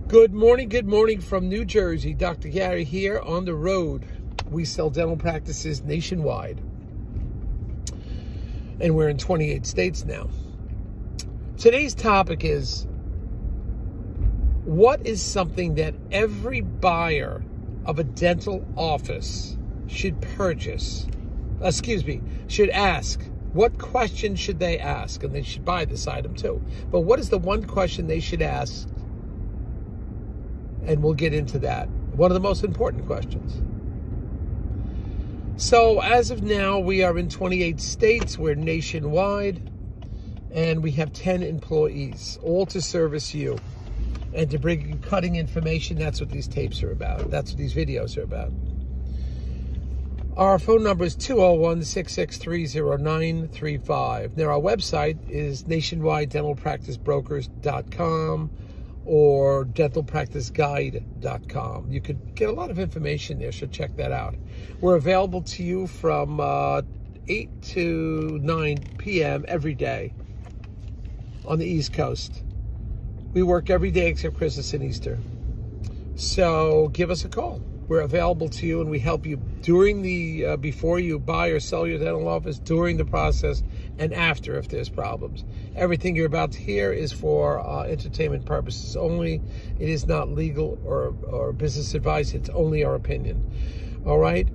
Good morning from New Jersey. Dr. Gary here on the road. We sell dental practices nationwide. And we're in 28 states now. Today's topic is, what is something that every buyer of a dental office should should ask? What question should they ask? And they should buy this item too. But what is the one question they should ask? And we'll get into that. One of the most important questions. So as of now, we are in 28 states. We're nationwide. And we have 10 employees, all to service you. And to bring you cutting information. That's what these tapes are about. That's what these videos are about. Our phone number is 201-663-0935. Now, our website is nationwidedentalpracticebrokers.com or dentalpracticeguide.com. You could get a lot of information there, so check that out. We're available to you from 8 to 9 p.m. every day on the East Coast. We work every day except Christmas and Easter. So give us a call. We're available to you, and we help you during the, before you buy or sell your dental office, during the process, and after if there's problems. Everything you're about to hear is for entertainment purposes only. It is not legal or business advice. It's only our opinion. All right?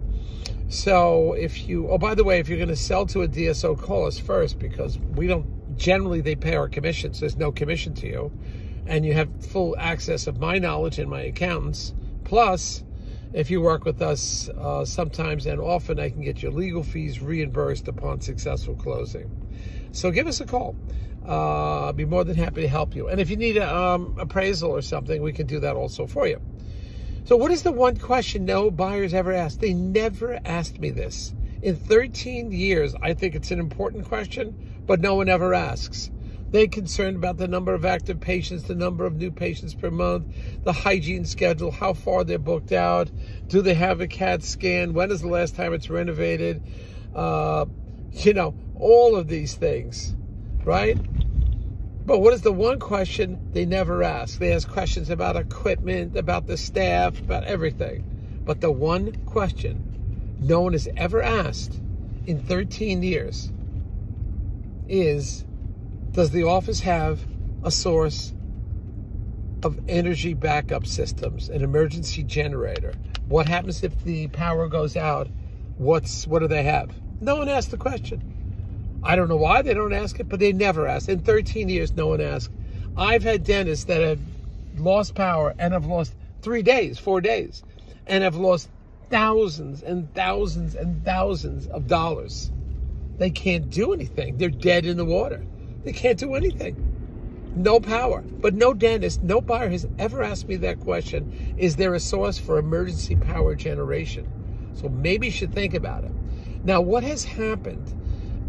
So if you, oh, by the way, if you're going to sell to a DSO, call us first, because we don't, generally they pay our commissions. There's no commission to you. And you have full access of my knowledge and my accountants. Plus, if you work with us, sometimes and often I can get your legal fees reimbursed upon successful closing. So give us a call. I'll be more than happy to help you. And if you need an appraisal or something, we can do that also for you. So what is the one question no buyers ever asked? They never asked me this. In 13 years, I think it's an important question, but no one ever asks. They're concerned about the number of active patients, the number of new patients per month, the hygiene schedule, how far they're booked out, do they have a CAT scan, when is the last time it's renovated, all of these things, right? But what is the one question they never ask? They ask questions about equipment, about the staff, about everything. But the one question no one has ever asked in 13 years is, does the office have a source of energy backup systems, an emergency generator? What happens if the power goes out? What do they have? No one asked the question. I don't know why they don't ask it, but they never asked. In 13 years, no one asked. I've had dentists that have lost power and have lost 4 days, and have lost thousands and thousands and thousands of dollars. They can't do anything. They're dead in the water. They can't do anything. No power. But no dentist, no buyer has ever asked me that question. Is there a source for emergency power generation? So maybe you should think about it. Now, what has happened?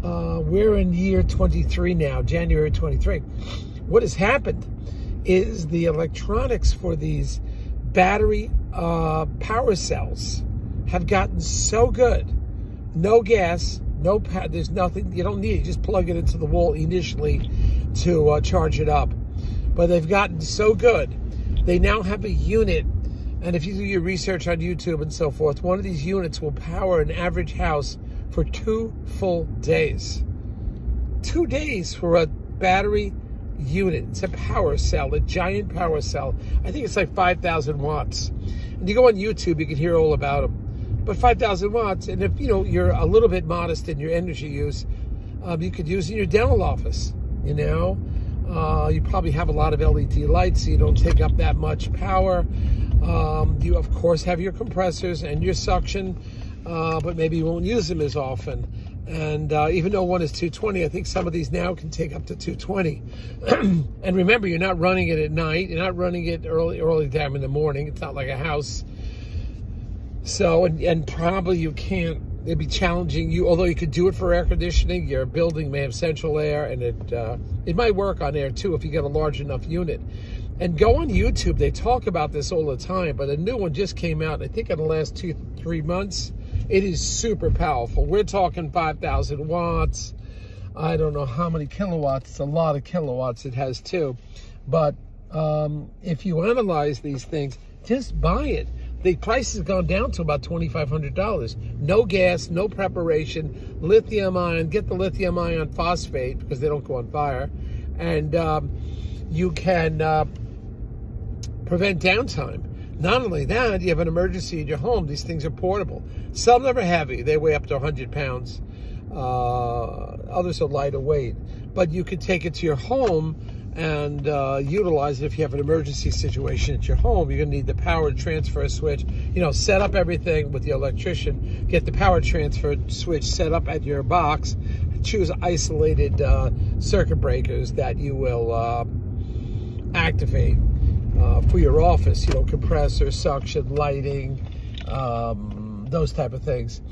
We're in year 23 now, January 23. What has happened is the electronics for these battery power cells have gotten so good. No gas. No, there's nothing, you don't need it. Just plug it into the wall initially to charge it up. But they've gotten so good. They now have a unit, and if you do your research on YouTube and so forth, one of these units will power an average house for 2 full days. 2 days for a battery unit. It's a power cell, a giant power cell. I think it's like 5,000 watts. And you go on YouTube, you can hear all about them. But 5,000 watts, and if you're a little bit modest in your energy use, you could use it in your dental office. You probably have a lot of LED lights, so you don't take up that much power. You of course have your compressors and your suction, but maybe you won't use them as often. And even though one is 220, I think some of these now can take up to 220. And remember, you're not running it at night. You're not running it early time in the morning. It's not like a house. So, and probably you can't, it'd be challenging you, although you could do it for air conditioning. Your building may have central air, and it might work on air too if you get a large enough unit. And go on YouTube, they talk about this all the time, but a new one just came out, I think in the last 2-3 months. It is super powerful. We're talking 5,000 watts. I don't know how many kilowatts. It's a lot of kilowatts it has too. But If you analyze these things, just buy it. The price has gone down to about $2,500. No gas, no preparation, lithium ion. Get the lithium ion phosphate because they don't go on fire. And you can prevent downtime. Not only that, you have an emergency in your home. These things are portable. Some of them are heavy. They weigh up to 100 pounds. Others are lighter weight. But you can take it to your home and utilize it if you have an emergency situation at your home. You're going to need the power transfer switch. Set up everything with the electrician. Get the power transfer switch set up at your box. Choose isolated circuit breakers that you will activate for your office. Compressor, suction, lighting, those type of things.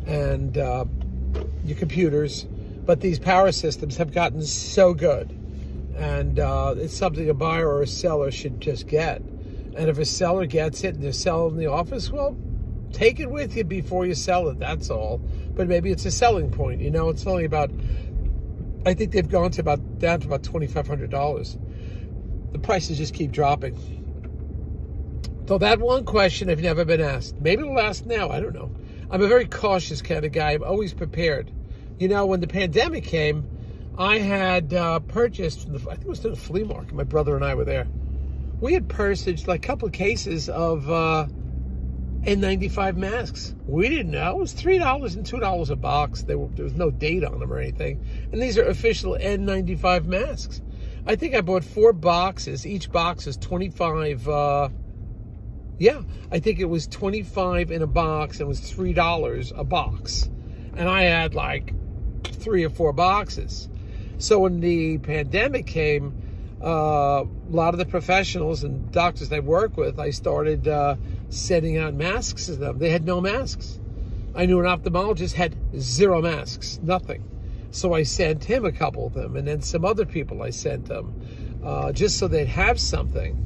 And your computers. But these power systems have gotten so good. And it's something a buyer or a seller should just get. And if a seller gets it and they're selling in the office, well, take it with you before you sell it, that's all. But maybe it's a selling point. It's only about, I think they've gone to down to about $2,500. The prices just keep dropping. So that one question I've never been asked. Maybe it'll ask now, I don't know. I'm a very cautious kind of guy. I'm always prepared. When the pandemic came, I had purchased, I think it was to the flea market. My brother and I were there. We had purchased like a couple of cases of N95 masks. We didn't know. It was $3 and $2 a box. There was no date on them or anything. And these are official N95 masks. I think I bought 4 boxes. Each box is 25. I think it was 25 in a box. And it was $3 a box. And I had like 3 or 4 boxes. So when the pandemic came, a lot of the professionals and doctors I work with, I started sending out masks to them. They had no masks. I knew an ophthalmologist had 0 masks, nothing. So I sent him a couple of them, and then some other people I sent them, just so they'd have something.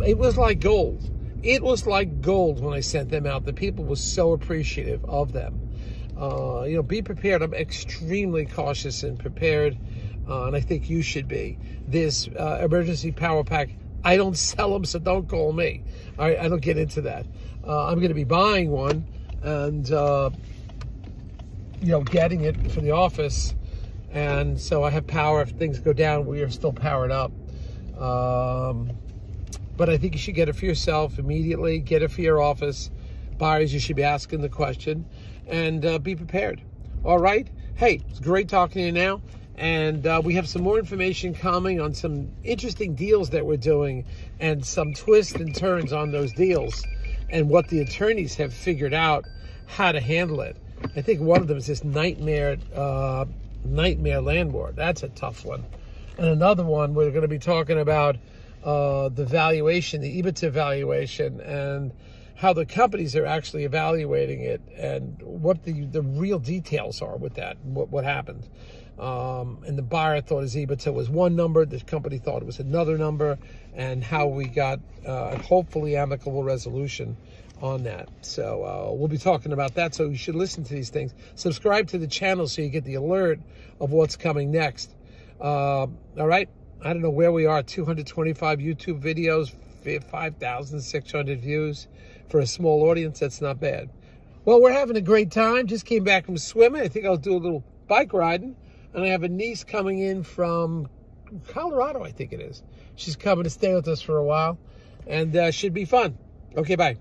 It was like gold. It was like gold when I sent them out. The people were so appreciative of them. Be prepared. I'm extremely cautious and prepared, and I think you should be. This emergency power pack, I don't sell them, so don't call me. All right, I don't get into that. I'm going to be buying one and, getting it for the office. And so I have power. If things go down, we are still powered up. But I think you should get it for yourself immediately. Get it for your office. Buyers, you should be asking the question. And be prepared. All right? Hey, it's great talking to you now. And we have some more information coming on some interesting deals that we're doing and some twists and turns on those deals and what the attorneys have figured out how to handle it. I think one of them is this nightmare landlord. That's a tough one. And another one, we're going to be talking about the valuation, the EBITDA valuation, and how the companies are actually evaluating it and what the real details are with that, what happened. And the buyer thought his EBITDA was one number, the company thought it was another number, and how we got hopefully amicable resolution on that. So we'll be talking about that, so you should listen to these things. Subscribe to the channel so you get the alert of what's coming next. All right, I don't know where we are, 225 YouTube videos, 5,600 views. For a small audience, that's not bad. Well, we're having a great time. Just came back from swimming. I think I'll do a little bike riding. And I have a niece coming in from Colorado, I think it is. She's coming to stay with us for a while. And should be fun. Okay, bye.